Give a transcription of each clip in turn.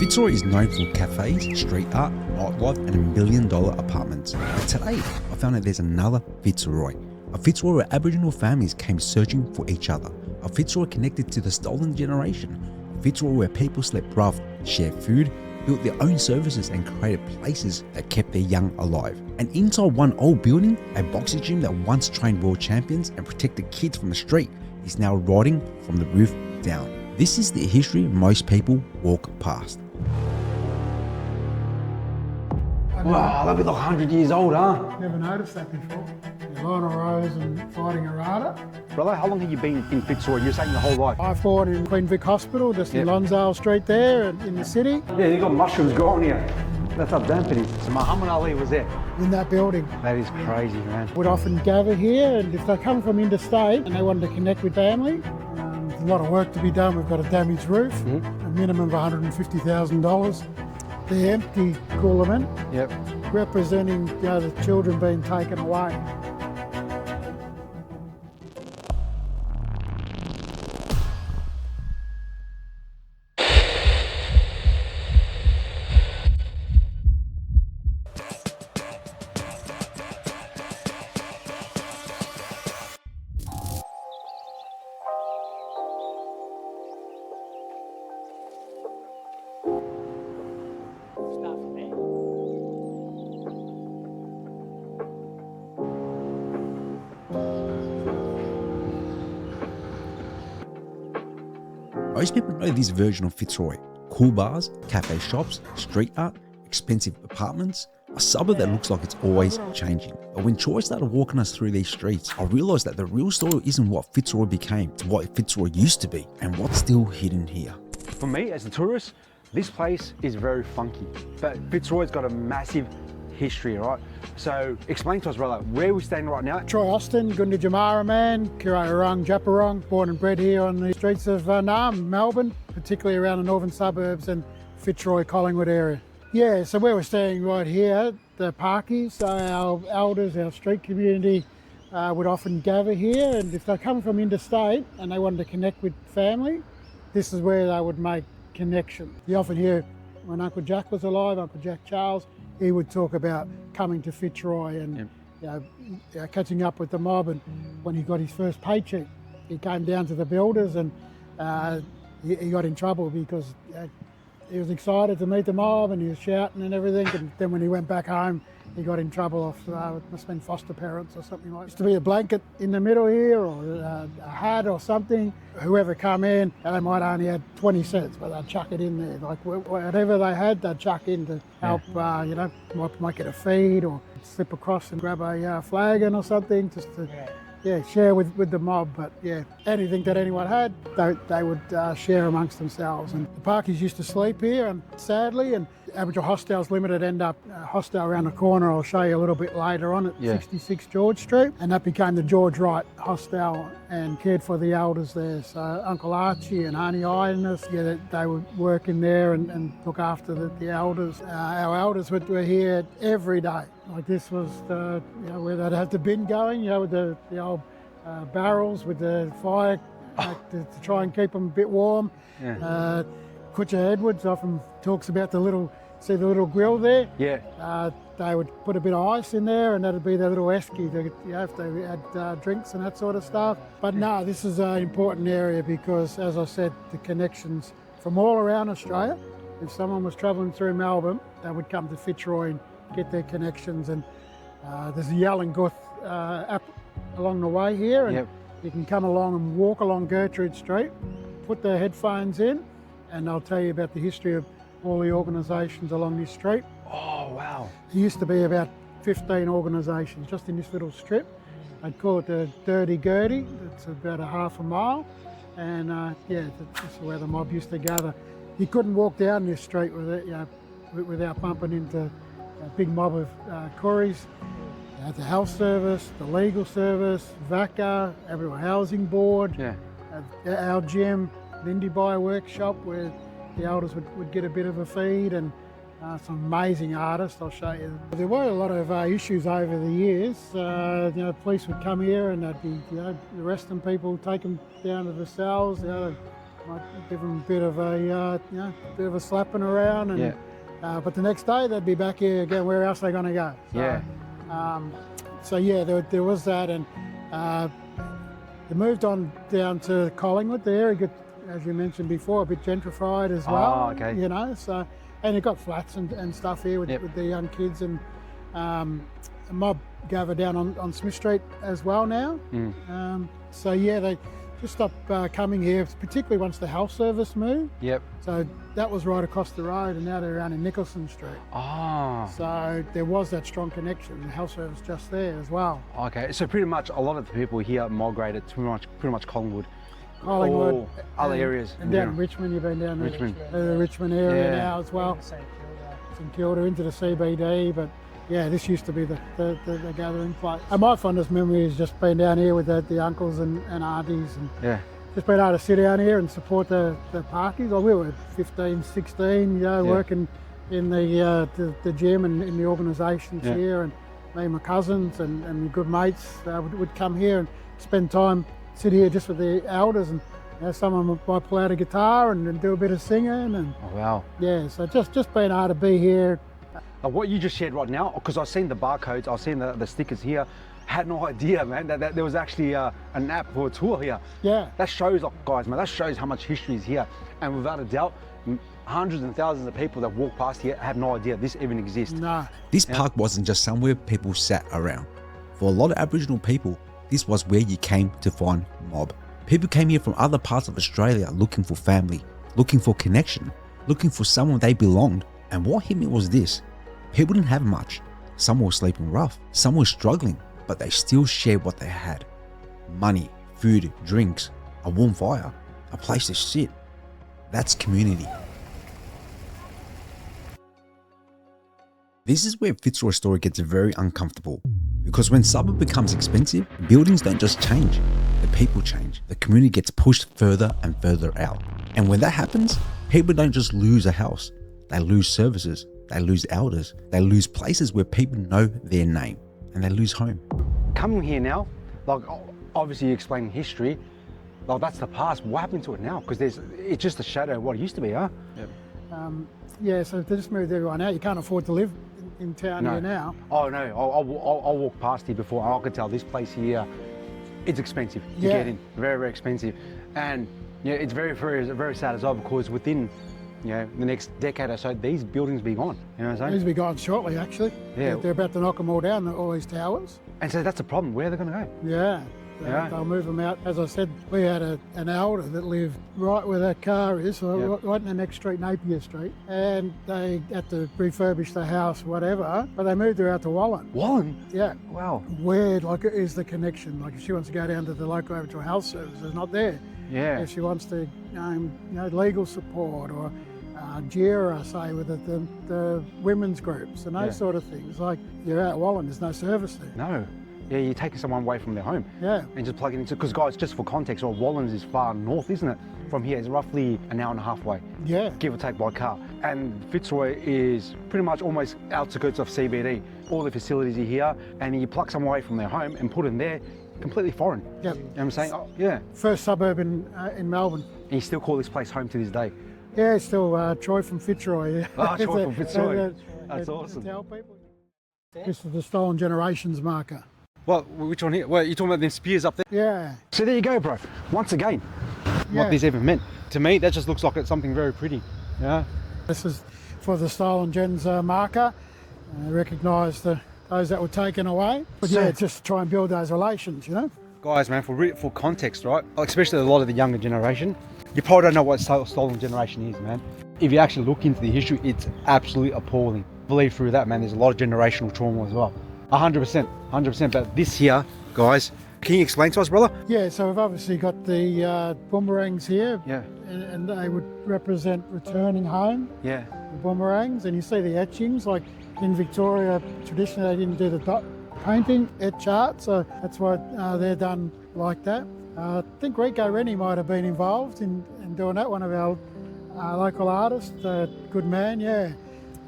Fitzroy is known for cafes, street art, nightlife and $1 million apartments. But today, I found out there's another Fitzroy. A Fitzroy where Aboriginal families came searching for each other. A Fitzroy connected to the stolen generation. A Fitzroy where people slept rough, shared food, built their own services and created places that kept their young alive. And inside one old building, a boxing gym that once trained world champions and protected kids from the street is now rotting from the roof down. This is the history most people walk past. Wow, that'd be like 100 years old, huh? Never noticed that before. Lionel Rose and fighting a rata. Brother, how long have you been in Fitzroy? You're saying your whole life? I fought in Queen Vic Hospital, just in Lonsdale Street there in the city. Yeah, you got mushrooms growing here. That's up Dampity. So Muhammad Ali was there. In that building. That is crazy, man. Would often gather here, and if they come from interstate and they wanted to connect with family, there's a lot of work to be done. We've got a damaged roof, a minimum of $150,000. The empty coolerman, representing the children being taken away. Most people know this version of Fitzroy. Cool bars, cafe shops, street art, expensive apartments, a suburb that looks like it's always changing. But when Troy started walking us through these streets, I realised that the real story isn't what Fitzroy became, it's what Fitzroy used to be and what's still hidden here. For me, as a tourist, this place is very funky. But Fitzroy's got a massive history, right? So explain to us, brother, where we're standing right now. Troy Austin, Gunda Jamara man, Kirayarung, Japarong, born and bred here on the streets of Naarm, Melbourne, particularly around the northern suburbs and Fitzroy, Collingwood area. Yeah, so where we're standing right here, the parkies, our elders, our street community would often gather here, and if they come from interstate and they wanted to connect with family, this is where they would make connection. You often hear when Uncle Jack was alive, Uncle Jack Charles, he would talk about coming to Fitzroy and catching up with the mob. And when he got his first paycheck, he came down to the builders and he got in trouble because he was excited to meet the mob and he was shouting and everything. And then when he went back home, he got in trouble off, must have been foster parents or something like that. Used to be a blanket in the middle here or a hat or something. Whoever come in, they might only had 20 cents, but they'd chuck it in there. Like whatever they had, they'd chuck in to help, might get a feed or slip across and grab a flagon or something just to share with the mob. But anything that anyone had, they would share amongst themselves. And the parkies used to sleep here, and sadly, and Aboriginal Hostels Limited end up hostel around the corner. I'll show you a little bit later on at 66 George Street, and that became the George Wright Hostel and cared for the elders there. So Uncle Archie and Auntie Ines, they would work in there and look after the elders. Our elders were here every day. Like this was where they'd have the bin going, with the old barrels with the fire to try and keep them a bit warm. Kutcha Edwards often talks about the little grill there? They would put a bit of ice in there and that'd be their little esky if they had drinks and that sort of stuff. But no, this is an important area because, as I said, the connections from all around Australia. If someone was travelling through Melbourne, they would come to Fitzroy and get their connections. And there's a Yallinguth app along the way here, and you can come along and walk along Gertrude Street, put their headphones in, and I'll tell you about the history of all the organisations along this street. Oh, wow. There used to be about 15 organisations just in this little strip. I'd call it the Dirty Gertie. It's about a half a mile. And that's where the mob used to gather. You couldn't walk down this street without bumping into a big mob of Koris. The Health Service, the Legal Service, VACA, Aboriginal Housing Board, our gym, Lindy Buy Workshop, where the elders would get a bit of a feed, and some amazing artists, I'll show you. There were a lot of issues over the years. Police would come here and they'd be arresting people, take them down to the cells. Might give them a bit of a, bit of a slapping around, and but the next day they'd be back here again. Where else are they going to go? So, there was that, and they moved on down to Collingwood. The area, as you mentioned before, a bit gentrified as well. Oh, okay. You know, so and you've got flats and stuff here with the young kids, and a mob gather down on Smith Street as well now. So they just stopped coming here, particularly once the health service moved. So that was right across the road, and now they're around in Nicholson Street. So there was that strong connection, the health service just there as well. Okay, so pretty much a lot of the people here migrated to pretty much Collingwood. Or other areas. And down Richmond, you've been down the Richmond area now as well. St Kilda into the CBD, but this used to be the gathering place. And my fondest memory is just being down here with the uncles and aunties, and just being able to sit down here and support the parkies. We were 15, 16, working in the gym and in the organisations here, and me and my cousins and my good mates would come here and spend time, sit here just with the elders, and some of them might pull out a guitar and do a bit of singing. And so just being able to be here. What you just shared right now, because I've seen the barcodes, I've seen the stickers here, had no idea, man, that there was actually an app for a tour here. That shows, guys, man, that shows how much history is here. And without a doubt, hundreds and thousands of people that walk past here have no idea this even exists. This park wasn't just somewhere people sat around. For a lot of Aboriginal people, this was where you came to find mob. People came here from other parts of Australia looking for family, looking for connection, looking for someone they belonged. And what hit me was this: people didn't have much. Some were sleeping rough, some were struggling, but they still shared what they had. Money, food, drinks, a warm fire, a place to sit. That's community. This is where Fitzroy story gets very uncomfortable, because when suburb becomes expensive, buildings don't just change, the people change. The community gets pushed further and further out. And when that happens, people don't just lose a house, they lose services, they lose elders, they lose places where people know their name, and they lose home. Coming here now, obviously explaining history, that's the past. What happened to it now? Because it's just a shadow of what it used to be, huh? So they just moved everyone out. You can't afford to live in town here now. Oh no, I'll walk past here before, and I could tell this place here, it's expensive to get in, very, very expensive. And it's very, very, very sad as well, because within the next decade or so, these buildings will be gone. You know what I'm saying? These will be gone shortly, actually. They're about to knock them all down, all these towers. And so that's a problem. Where are they going to go? They'll move them out. As I said, we had an elder that lived right where that car is, right in the next street, Napier Street, and they had to refurbish the house, whatever, but they moved her out to Wallen. Wallen? Yeah. Wow. Where, is the connection? If she wants to go down to the local Aboriginal Health Service, it's not there. If she wants to, legal support, or JIRA, say, with the women's groups and those sort of things. You're out at Wallen, there's no service there. No. Yeah, you're taking someone away from their home. And just plugging into, because guys, just for context, Wallens is far north, isn't it? From here, it's roughly an hour and a half away. Give or take by car. And Fitzroy is pretty much almost outskirts of CBD. All the facilities are here, and you pluck someone away from their home and put them there, completely foreign. You know what I'm saying? First suburb in Melbourne. And you still call this place home to this day? Yeah, it's still Troy from Fitzroy. Troy from Fitzroy. That's awesome. Tell people. This is the Stolen Generations marker. Well, which one here? Well, you're talking about them spears up there? Yeah. So there you go, bro. Once again, what this even meant. To me, that just looks like it's something very pretty. This is for the Stolen Gens marker. Recognise those that were taken away. But just to try and build those relations, Guys, man, for context, right? Especially a lot of the younger generation, you probably don't know what Stolen Generation is, man. If you actually look into the history, it's absolutely appalling. Believe through that, man, there's a lot of generational trauma as well. 100%. But this here, guys, can you explain to us, brother? Yeah, so we've obviously got the boomerangs here. And they would represent returning home. The boomerangs, and you see the etchings, like in Victoria, traditionally they didn't do the dot painting, etch art, so that's why they're done like that. I think Rico Rennie might have been involved in doing that, one of our local artists, good man,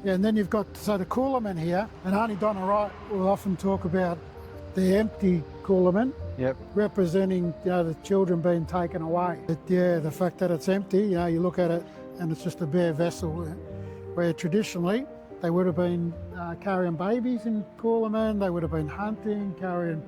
and then you've got the Coolerman here, and Auntie Donna Wright will often talk about the empty Coolerman, representing, the children being taken away. But the fact that it's empty, you look at it and it's just a bare vessel, where traditionally they would have been carrying babies in Coolaman, they would have been hunting, carrying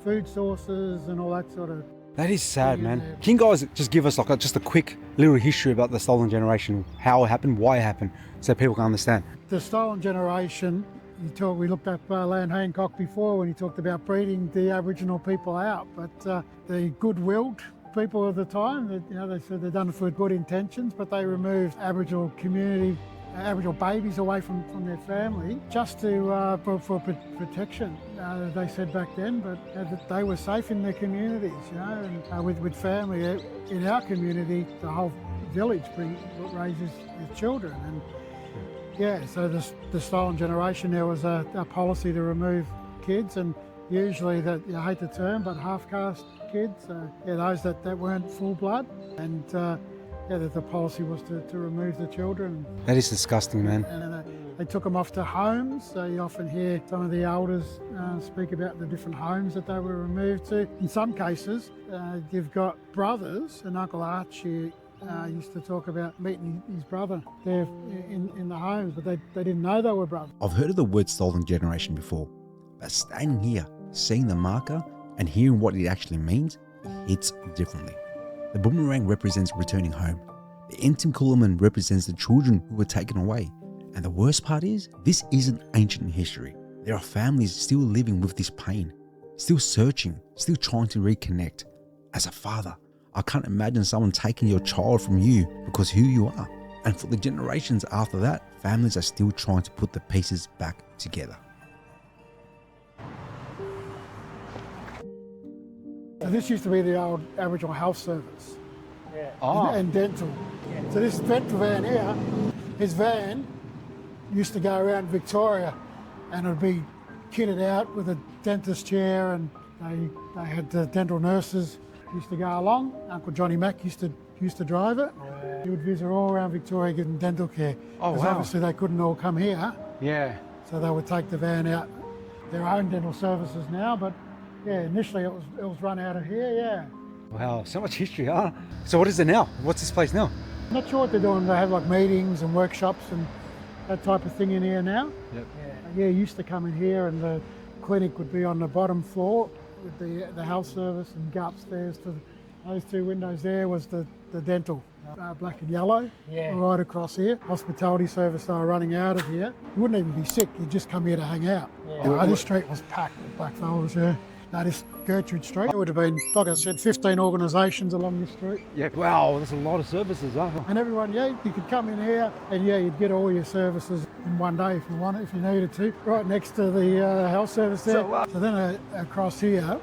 food sources and all that sort of. That is sad, man. Can you guys just give us just a quick little history about the stolen generation, how it happened, why it happened, so people can understand? The stolen generation, we looked up Lan Hancock before when he talked about breeding the Aboriginal people out, but the good-willed people of the time, they said they'd done it for good intentions, but they removed Aboriginal babies away from their family just to for protection. They said back then, but that they were safe in their communities, and with family in our community, the whole village raises children, and so the stolen generation, there was a policy to remove kids, and usually that, I hate the term, but half-caste kids, those that weren't full blood, and that the policy was to remove the children. That is disgusting, man. And they took them off to homes. So you often hear some of the elders speak about the different homes that they were removed to. In some cases, you've got brothers, and Uncle Archie used to talk about meeting his brother there in the homes, but they didn't know they were brothers. I've heard of the word stolen generation before, but standing here, seeing the marker and hearing what it actually means, it hits differently. The boomerang represents returning home. The Entim Coolaman represents the children who were taken away. And the worst part is, this isn't ancient history. There are families still living with this pain, still searching, still trying to reconnect. As a father, I can't imagine someone taking your child from you because who you are. And for the generations after that, families are still trying to put the pieces back together. So this used to be the old Aboriginal Health Service and dental. So this dental van here, his van used to go around Victoria, and it would be kitted out with a dentist chair, and they had the dental nurses used to go along. Uncle Johnny Mack used to drive it. He would visit all around Victoria giving dental care. Because obviously they couldn't all come here. Yeah. So they would take the van out. Their own dental services now, but initially it was run out of here, Wow, so much history, huh? So what is it now? What's this place now? I'm not sure what they're doing. They have meetings and workshops and that type of thing in here now. Yep. You used to come in here, and the clinic would be on the bottom floor with the health service, and go upstairs to those two windows there was the dental, black and yellow, right across here. Hospitality service they were running out of here. You wouldn't even be sick, you'd just come here to hang out. This street was packed with black fellas, No, this Gertrude Street. It would have been, like I said, 15 organisations along this street. Yeah, wow, there's a lot of services, huh? And everyone, you could come in here and you'd get all your services in one day if you wanted, if you needed to. Right next to the health service there. So then across here,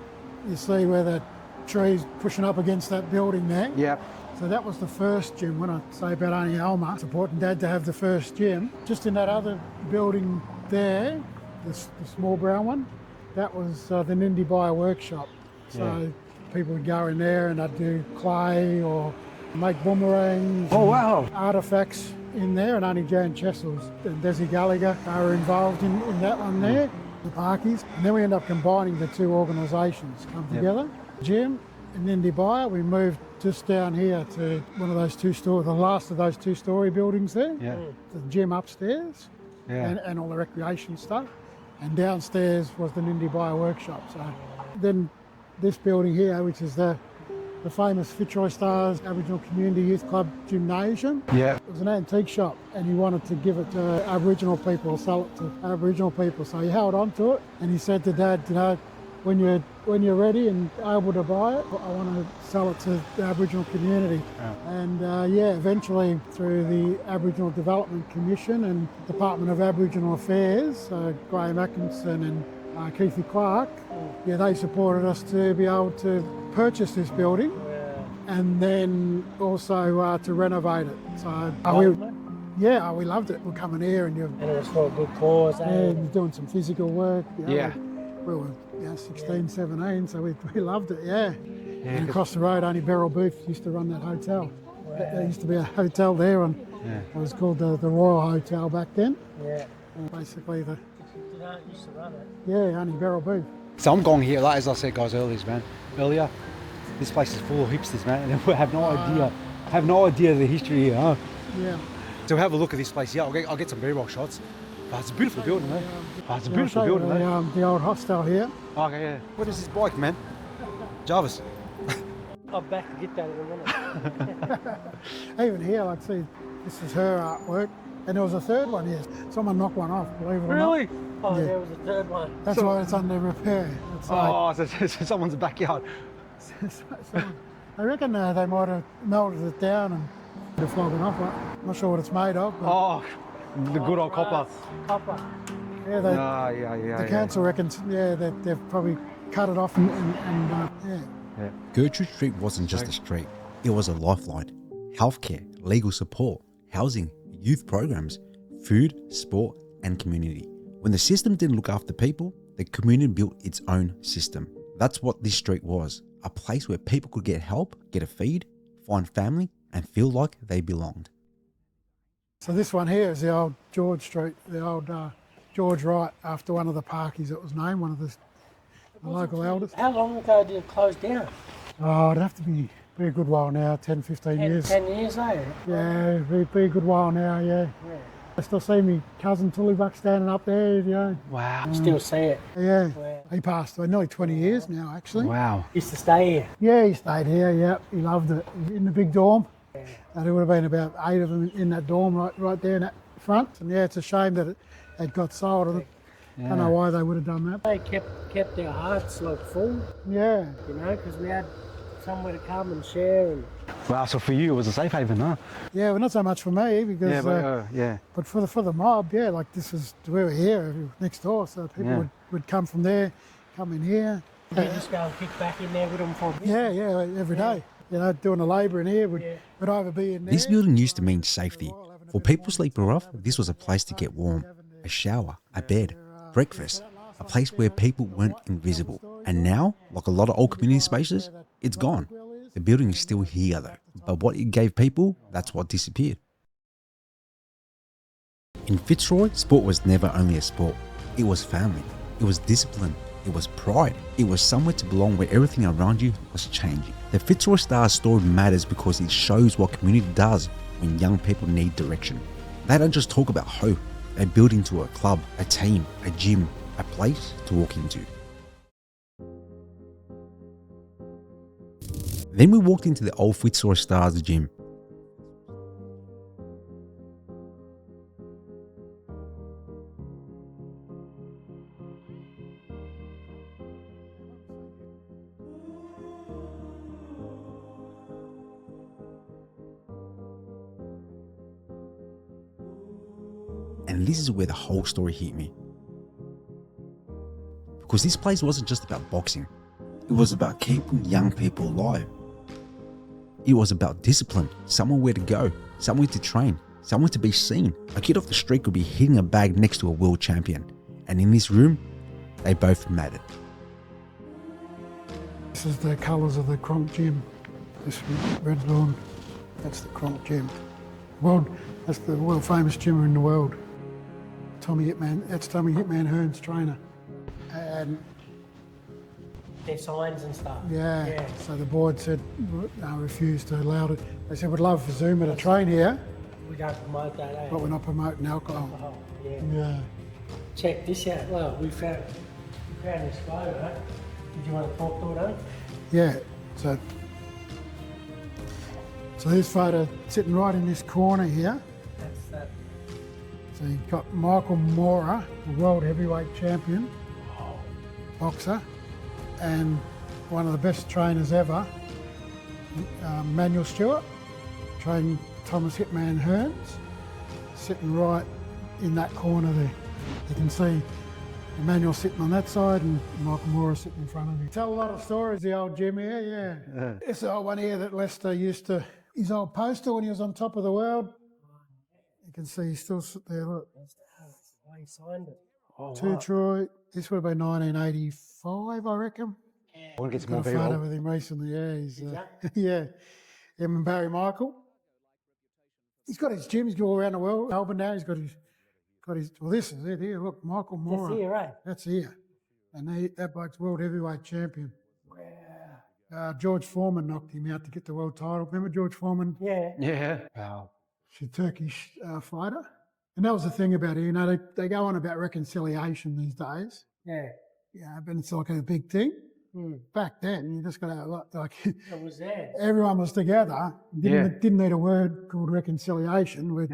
you see where the tree's pushing up against that building there. Yeah. So that was the first gym. When I say about Auntie Alma, it's important Dad to have the first gym. Just in that other building there, the small brown one, that was the Nindi Buyer workshop. So people would go in there and I'd do clay or make boomerangs. Oh, wow. Artefacts in there, and Auntie Jan Chessels and Desi Gallagher were involved in that one there, the parkies. And then we end up combining the two organisations, come together. Gym and Nindi Buyer, we moved just down here to one of those the last of those two-storey buildings there. Yeah. The gym upstairs and all the recreation stuff. And downstairs was the Nindi Buyer workshop. So then this building here, which is the famous Fitzroy Stars Aboriginal Community Youth Club Gymnasium. Yeah. It was an antique shop, and he wanted to give it to Aboriginal people, sell it to Aboriginal people. So he held on to it, and he said to Dad, when you're ready and able to buy it, I want to sell it to the Aboriginal community. Yeah. And eventually through the Aboriginal Development Commission and Department of Aboriginal Affairs, Graham Atkinson and Keithy Clark, they supported us to be able to purchase this building and then also to renovate it. So we loved it. We're coming here and it was for a good cause. And you're doing some physical work. We were 16, 17, so we loved it, And across the road, Auntie Beryl Booth used to run that hotel. Wow. There used to be a hotel there, and it was called the Royal Hotel back then. Yeah. And basically Your aunt used to run it? Yeah, Auntie Beryl Booth. So I'm going here, like as I said, guys, earlier, this place is full of hipsters, man, and we have no idea the history here, huh? Yeah. So have a look at this place. Yeah, I'll get some B-roll shots. Oh, it's a beautiful building, man. Oh, it's a beautiful building, man. The old hostel here. Okay, yeah. What is this bike, man? Jarvis. I'm back to get that in a minute. Even here, like, see, this is her artwork. And there was a third one here. Someone knocked one off, believe it or not. Really? Oh, Yeah. there was a third one. That's why it's under repair. It's So someone's backyard. I reckon they might have melted it down and they're flogging off. I'm not sure what it's made of. But Oh, the good old copper. Copper. yeah, the council reckons, that they've probably cut it off and yeah. Gertrude Street wasn't just a street, it was a lifeline. Healthcare, legal support, housing, youth programs, food, sport, and community. When the system didn't look after people, the community built its own system. That's what this street was, a place where people could get help, get a feed, find family, and feel like they belonged. So this one here is the old George Street, the old George Wright, after one of the parkies that was named, one of the local elders. How long ago did it close down? Oh, it'd have to be a good while now, 10, 15 years. 10 years, eh? Yeah, it'd be a good while now, yeah. I still see me cousin Tullybuck standing up there, you know. Wow. Still see it. Yeah, Wow. he passed away nearly 20 years now, actually. Wow. Used to stay here. Yeah, he stayed here, yeah, he loved it. In the big dorm. And there would have been about 8 of them in that dorm right there in that front. And yeah, it's a shame that it got sold. I don't know why they would have done that. They kept their hearts like full, Yeah. you know, because we had somewhere to come and share. And Wow, so for you it was a safe haven, huh? Yeah, well, not so much for me because, but for the mob, yeah, like we were here next door, so people would come from there, come in here. you just go and kick back in there with them for a bit. Yeah, every day. You know, doing the labour in here would either be in there. This building used to mean safety. For people sleeping rough, this was a place to get warm, a shower, a bed, breakfast, a place where people weren't invisible. And now, like a lot of old community spaces, it's gone. The building is still here though, but what it gave people, that's what disappeared. In Fitzroy, sport was never only a sport. It was family, it was discipline, it was pride. It was somewhere to belong where everything around you was changing. The Fitzroy Stars story matters because it shows what community does when young people need direction. They don't just talk about hope, they build into a club, a team, a gym, a place to walk into. Then we walked into the old Fitzroy Stars gym. And this is where the whole story hit me. Because this place wasn't just about boxing. It was about keeping young people alive. It was about discipline, somewhere to go, somewhere to train, somewhere to be seen. A kid off the street could be hitting a bag next to a world champion. And in this room, they both mattered. This is the colours of the Cronk Gym. This red lawn, that's the Cronk Gym. That's the world famous gym in the world. That's Tommy Hitman Hearn's trainer. And their signs and stuff. yeah, so the board said, refused to allow it. They said, we'd love for Zuma to train here, We don't promote that, eh? but we're not promoting alcohol. Oh, yeah. Yeah. Check this out. Well, we found this photo. Did you want to talk to it, eh? Yeah, so this photo sitting right in this corner here. That's that. So you've got Michael Mora, the world heavyweight champion, boxer, and one of the best trainers ever, Manuel Stewart, trained Thomas Hitman Hearns, sitting right in that corner there. You can see Emmanuel sitting on that side and Michael Moore sitting in front of him. Tell a lot of stories, the old gym here, yeah. It's the old one here that Lester used to, his old poster when he was on top of the world. You can see he's still sitting there, look. That's the way he signed it. Oh, To Troy, this would have been 1985, I reckon. I want to get some Got more a photo B-roll. with him recently, yeah. He's, that? yeah, him and Barry Michael. He's got his gym, he's all around the world. Melbourne now, he's got his, well, this is it here, look, Michael Moore. That's here, eh? That's here. And that bloke's world heavyweight champion. George Foreman knocked him out to get the world title. Remember George Foreman? Yeah. Yeah. Wow. She's a Turkish fighter. And that was the thing about it, you know, they go on about reconciliation these days. Yeah. Yeah, but it's like a big thing. Back then, you just got to like. It was there. Everyone was together. Didn't need a word called reconciliation. We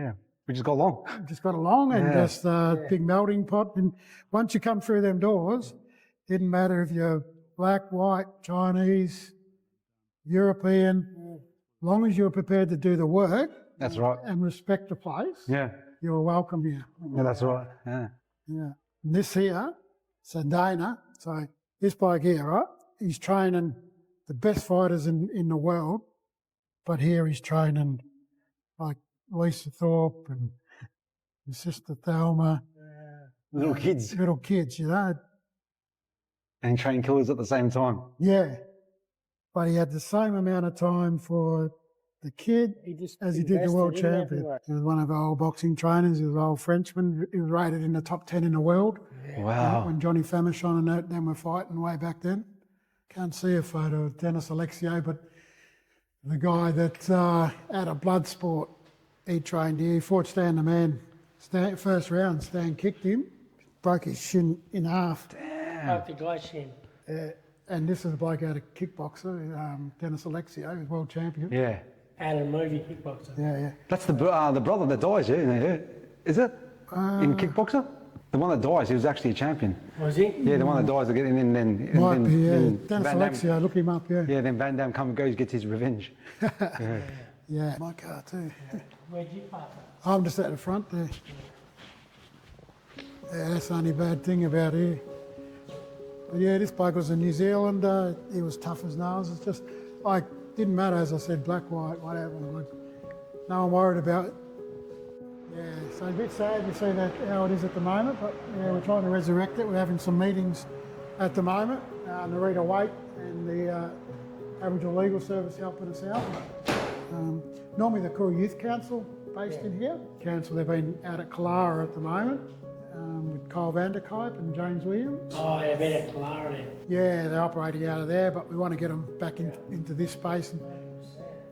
just got along. Just got along and just big melting pot. And once you come through them doors, didn't matter if you're black, white, Chinese, European, as long as you were prepared to do the work. That's right. And respect the place. Yeah. You were welcome here. Yeah, that's right. Yeah. Yeah. And this here, Sandana, so this bloke here, right? He's training the best fighters in the world, but here he's training like Lisa Thorpe and his sister Thelma. Little kids. Little kids, you know. And train killers at the same time. Yeah. But he had the same amount of time for the kid as he did the world champion. He was one of our old boxing trainers. He was an old Frenchman. He was rated in the top 10 in the world. Wow. When Johnny Famechon and them were fighting way back then. Can't see a photo of Dennis Alexio, but the guy that had a blood sport, he trained here. He fought Stan the Man. First round, Stan kicked him, broke his shin in half. Damn. Broke the guy's shin. And this is a bloke out of kickboxer, Dennis Alexio, who's world champion. Yeah. Out of movie kickboxer. Yeah. That's the brother that dies, yeah? Is it? In kickboxer? The one that dies, he was actually a champion. Was he? Yeah, the one that dies, and then Dennis Alexio, look him up, yeah. Yeah, then Van Damme comes and goes, gets his revenge. Yeah, my car too. Where'd you park? I'm just at the front there. Yeah, that's the only bad thing about here. But yeah, this bloke was in New Zealand. He was tough as nails. It's just like, didn't matter, as I said, black, white, whatever. Like, no one worried about it. Yeah, so a bit sad you see that how it is at the moment, but yeah, we're trying to resurrect it. We're having some meetings at the moment. Narita Waite and the Aboriginal Legal Service helping us out. Normally the Koori Youth Council based in here. Council, they've been out at Kalara at the moment with Kyle Vanderkype and James Williams. Oh, they've been at Kalara then. Yeah, they're operating out of there, but we want to get them back into this space and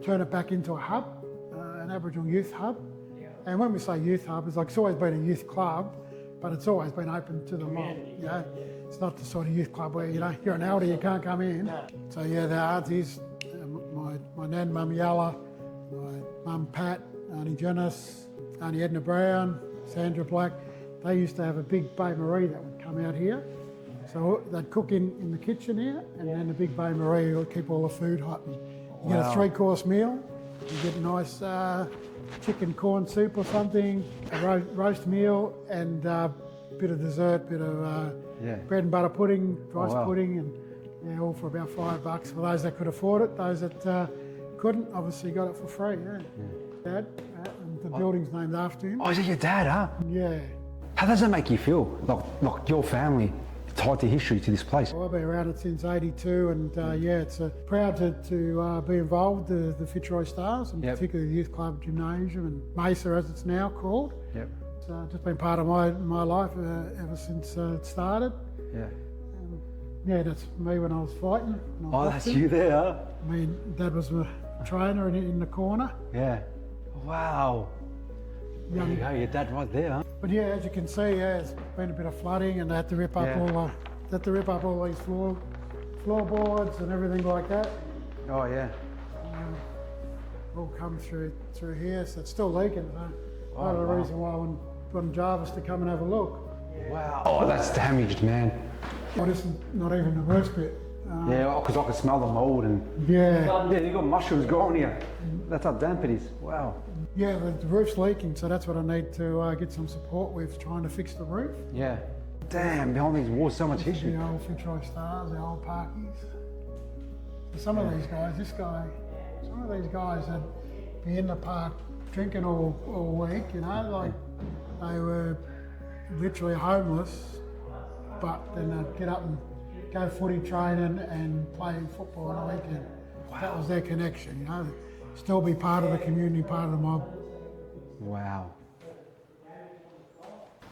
turn it back into a hub, an Aboriginal youth hub. And when we say youth hub, it's like it's always been a youth club, but it's always been open to the mob. You know? It's not the sort of youth club where, you know, you're an elder, you can't come in. No. So yeah, the aunties, my nan, Mum Yalla, my mum Pat, Auntie Janice, Auntie Edna Brown, Sandra Black, they used to have a big Bain Marie that would come out here. So they'd cook in the kitchen here, and then the big Bain Marie would keep all the food hot. And you get a 3-course meal, you get a nice chicken corn soup or something, a roast meal, and a bit of dessert, bit of bread and butter pudding, rice pudding, and all for about $5 for those that could afford it. Those that couldn't, obviously got it for free. Dad, and the building's named after him. Oh, is it your dad, huh? Yeah. How does that make you feel? Like your family tied to history, to this place? Well, I've been around it since '82, and it's proud to be involved with the Fitzroy Stars, and particularly the Youth Club Gymnasium and Mesa, as it's now called. Yep. It's just been part of my life ever since it started. Yeah. That's me when I was fighting. That's you there, huh? I mean, Dad was my trainer in the corner. Yeah. Wow. There you go, your dad right there, huh? But yeah, as you can see, it's been a bit of flooding, and they had to rip up all these floorboards and everything like that. Oh yeah. All come through here, so it's still leaking. Part of the reason why I wanted Jarvis to come and have a look. Wow. Oh, that's damaged, man. Well, this is not even the worst bit. Because I can smell the mould and... Yeah, you've got mushrooms growing here. That's how damp it is. Wow. Yeah, the roof's leaking, so that's what I need to get some support with, trying to fix the roof. Yeah. Damn, behind these walls, so much history. The old Fitzroy Stars, the old parkies. Some of these guys, some of these guys that be in the park drinking all week, you know, like they were literally homeless, but then they'd get up and go footy training and play football on the weekend. Wow. That was their connection, you know. Still be part of the community, part of the mob. Wow.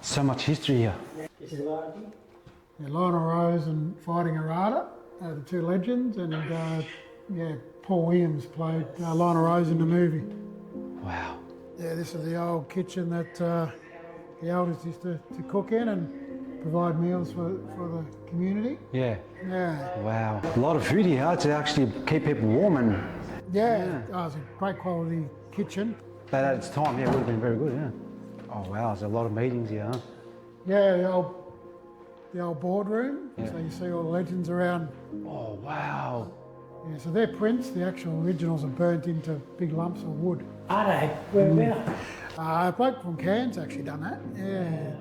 So much history here. Lionel Rose and Fighting Arata, the two legends, and Paul Williams played Lionel Rose in the movie. Wow. Yeah, this is the old kitchen that the elders used to cook in and provide meals for the community. Yeah. Yeah. Wow. A lot of food here to actually keep people warm and... Yeah, it was a great quality kitchen. But at its time, yeah, it would have been very good, yeah. Oh wow, there's a lot of meetings here, huh? Yeah, the old boardroom. Yeah. So you see all the legends around. Oh wow. Yeah, so their prints, the actual originals, are burnt into big lumps of wood. Are they? Whereabouts? A bloke from Cairns actually done that. Yeah.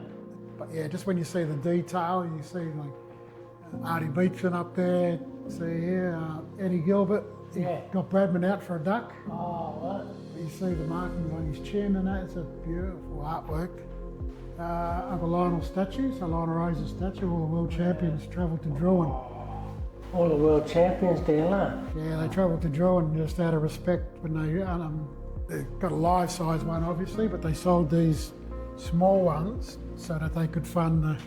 But yeah, just when you see the detail, you see like Artie Beechman up there. See here, Eddie Gilbert. He got Bradman out for a duck. Oh, what? You see the markings on his chin and that. It's a beautiful artwork. Uncle Lionel's statue, so Lionel Rose's statue. All the world champions travelled to Druin. All the world champions down there. Yeah, they travelled to Druin just out of respect when they got a life-size one, obviously, but they sold these small ones so that they could fund the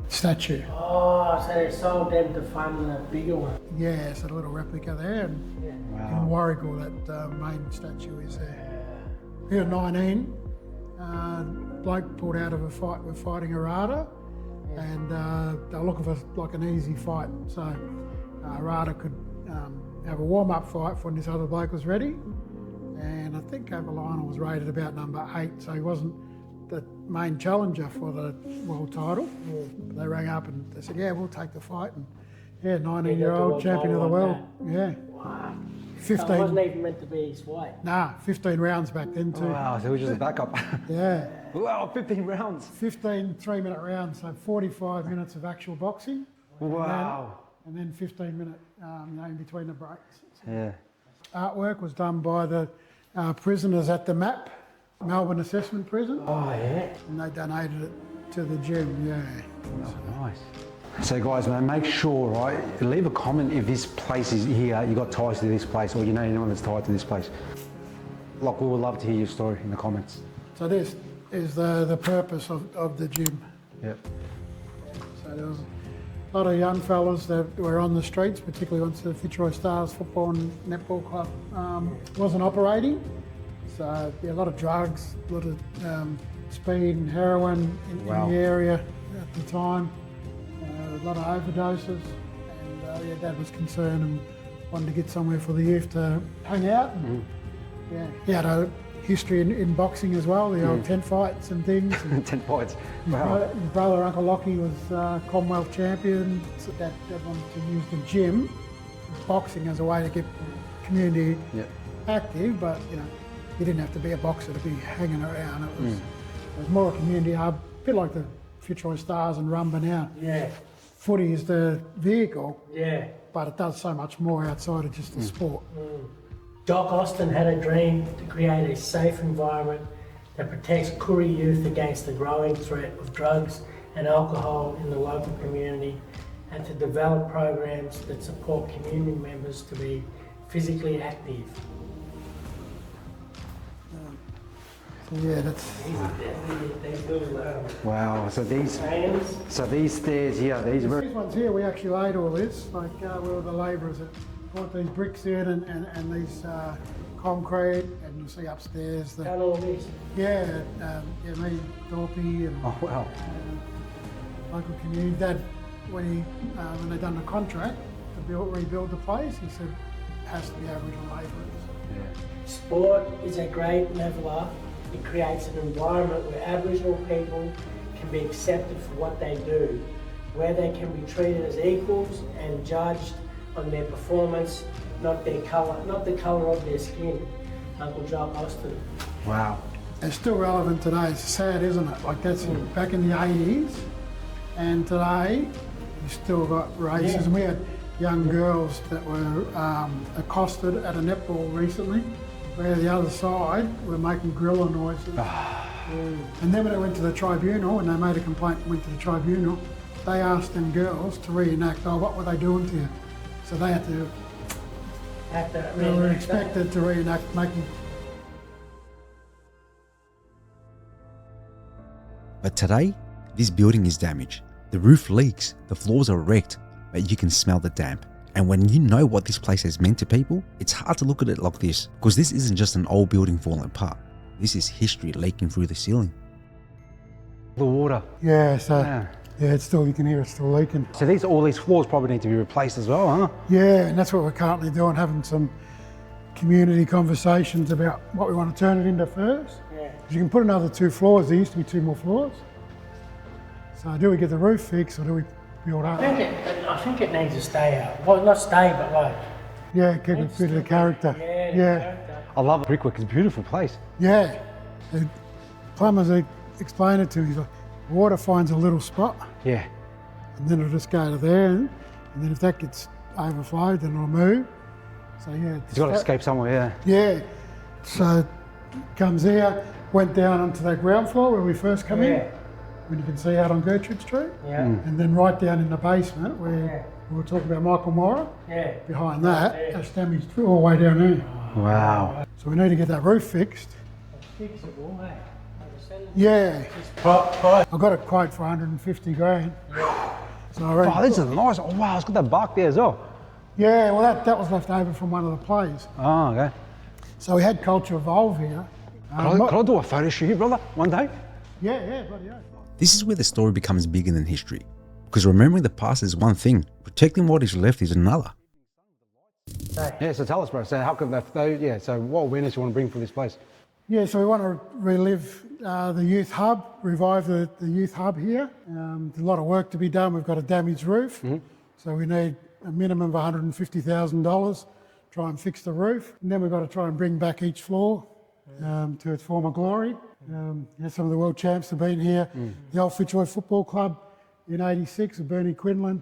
statue. Oh, so they sold them to fund the bigger one. Yeah, so a little replica there, and in Warragul that main statue is there. Here at 19, bloke pulled out of a fight with Fighting Arata, and they were looking for like an easy fight, so Arata could have a warm-up fight when this other bloke was ready, and I think Lionel was rated about number 8, so he wasn't the main challenger for the world title. But they rang up and they said, yeah, we'll take the fight. And 19-year-old champion of the world. Yeah. Wow. 15. So it wasn't even meant to be his weight. Nah, 15 rounds back then too. Wow, so it was just a backup. Yeah. Wow, 15 rounds. 15 3-minute rounds, so 45 minutes of actual boxing. Wow. And then 15-minute in between the breaks. Yeah. Artwork was done by the prisoners at the MAP, Melbourne Assessment Prison. Oh, yeah. And they donated it to the gym, yeah. Oh, nice. So guys, man, make sure, right, leave a comment if this place is here, you got ties to this place, or you know anyone that's tied to this place. Like, we would love to hear your story in the comments. So this is the purpose of the gym. Yep. So there was a lot of young fellas that were on the streets, particularly once the Fitzroy Stars football and netball club wasn't operating. So yeah, a lot of drugs, a lot of speed and heroin in the area at the time. A lot of overdoses, and Dad was concerned and wanted to get somewhere for the youth to hang out. And, he had a history in boxing as well, the old tent fights and things. And tent fights. Wow. His brother, Uncle Lockie, was Commonwealth champion. So Dad wanted to use the gym, boxing, as a way to get community active, but you didn't have to be a boxer to be hanging around. It was more a community hub, a bit like the Fitzroy Stars and Rumba now. Yeah. Footy is the vehicle, but it does so much more outside of just the sport. Doc Austin had a dream to create a safe environment that protects Koori youth against the growing threat of drugs and alcohol in the local community, and to develop programs that support community members to be physically active. Yeah, that's... Wow, so these stairs here, these ones here, we actually laid all this, like we were the labourers that brought these bricks in and these concrete, and you'll see upstairs the... All this? Yeah, me, Dorpy, and local community. Dad, when they done the contract to rebuild the place, he said it has to be Aboriginal labourers. Sport is a great leveller. It creates an environment where Aboriginal people can be accepted for what they do, where they can be treated as equals and judged on their performance, not their colour, not the colour of their skin. Uncle Jock Austin. Wow. It's still relevant today. It's sad, isn't it? Like that's back in the 80s, and today you still got racism. We had young girls that were accosted at a netball recently, where the other side were making gorilla noises. And then when it went to the tribunal, and they made a complaint and went to the tribunal, they asked them girls to reenact, what were they doing to you? So they had to, they were expected to reenact making. But today, this building is damaged. The roof leaks, the floors are wrecked, but you can smell the damp. And when you know what this place has meant to people, it's hard to look at it like this, because this isn't just an old building falling apart. This is history leaking through the ceiling. The water. Yeah, so it's still, you can hear it still leaking. So all these floors probably need to be replaced as well, huh? Yeah, and that's what we're currently doing, having some community conversations about what we want to turn it into first. Yeah. Because you can put another 2 floors, there used to be 2 more floors. So do we get the roof fixed or do we build up? I think it needs to stay out. Well, not stay, but like... Yeah, keep a bit of the character. Yeah. I love it. Brickwork, it's a beautiful place. Yeah. The plumbers, they explain it to me, like, water finds a little spot. Yeah. And then it'll just go to there, and then if that gets overflowed, then it'll move. So yeah. It's got to escape somewhere, Yeah. So it comes here, went down onto that ground floor where we first come in, when you can see out on Gertrude Street. Yeah. And then right down in the basement where we were talking about Michael Mora. Yeah. Behind that's damaged all the way down there. Wow. So we need to get that roof fixed. Fixable, eh? Yeah. I got a quote for 150 grand. So I reckon, this is nice. Oh wow, it's got that bark there as well. Yeah, well that was left over from one of the plays. Oh, okay. So we had Culture Evolve here. Can I do a photo shoot here, brother, one day? Yeah, bloody yeah. This is where the story becomes bigger than history. Because remembering the past is one thing, protecting what is left is another. Yeah, so tell us, bro. So how come so what awareness you want to bring for this place? Yeah, so we want to relive the youth hub, revive the youth hub here. There's a lot of work to be done. We've got a damaged roof, so we need a minimum of $150,000, try and fix the roof. And then we've got to try and bring back each floor to its former glory. Some of the world champs have been here. The old Fitzroy Football Club in '86 with Bernie Quinlan,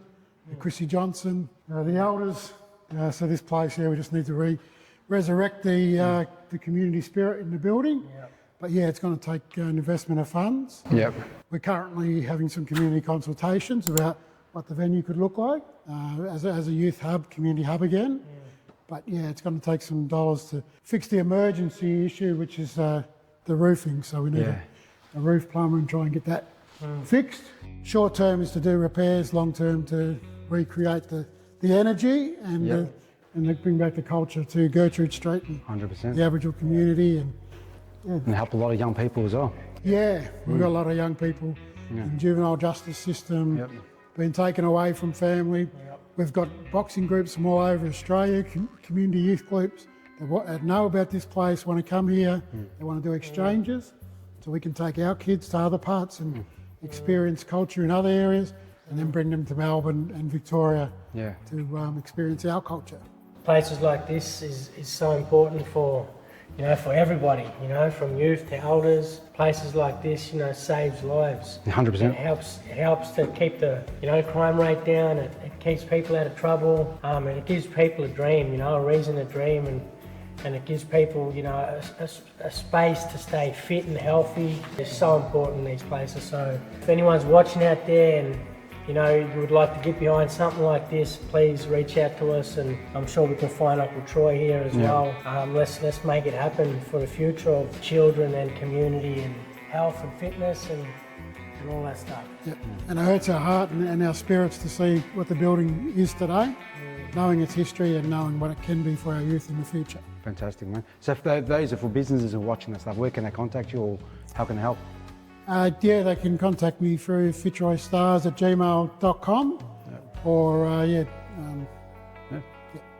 Chrissy Johnson, the elders. So this place here, we just need to resurrect the community spirit in the building. But yeah, it's going to take an investment of funds. Yep. We're currently having some community consultations about what the venue could look like as a youth hub, community hub again. But yeah, it's going to take some dollars to fix the emergency issue, which is the roofing. So we need a roof plumber and try and get that fixed. Short term is to do repairs, long term to recreate the energy and bring back the culture to Gertrude Street and 100%. the Aboriginal community and help a lot of young people as well. Yeah, we've got a lot of young people in the juvenile justice system, being taken away from family. We've got boxing groups from all over Australia, community youth groups that know about this place, want to come here, they want to do exchanges, so we can take our kids to other parts and experience culture in other areas, and then bring them to Melbourne and Victoria to experience our culture. Places like this is so important for everybody, from youth to elders. Places like this, saves lives. 100%. It helps to keep the, crime rate down. It keeps people out of trouble. And it gives people a dream, a reason to dream, and it gives people, a space to stay fit and healthy. It's so important, these places. So if anyone's watching out there and you would like to get behind something like this, please reach out to us, and I'm sure we can find Uncle Troy here as well. Let's make it happen for the future of children and community and health and fitness and all that stuff. Yep. And it hurts our heart and our spirits to see what the building is today, knowing its history and knowing what it can be for our youth in the future. Fantastic, man. So if those are for businesses who are watching that stuff, where can they contact you or how can they help? They can contact me through fitzroystars@gmail.com or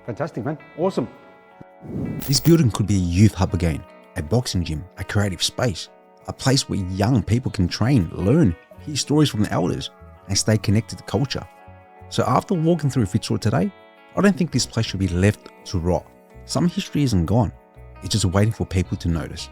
Fantastic, man. Awesome. This building could be a youth hub again, a boxing gym, a creative space, a place where young people can train, learn, hear stories from the elders, and stay connected to culture. So after walking through Fitzroy today, I don't think this place should be left to rot. Some history isn't gone, it's just waiting for people to notice.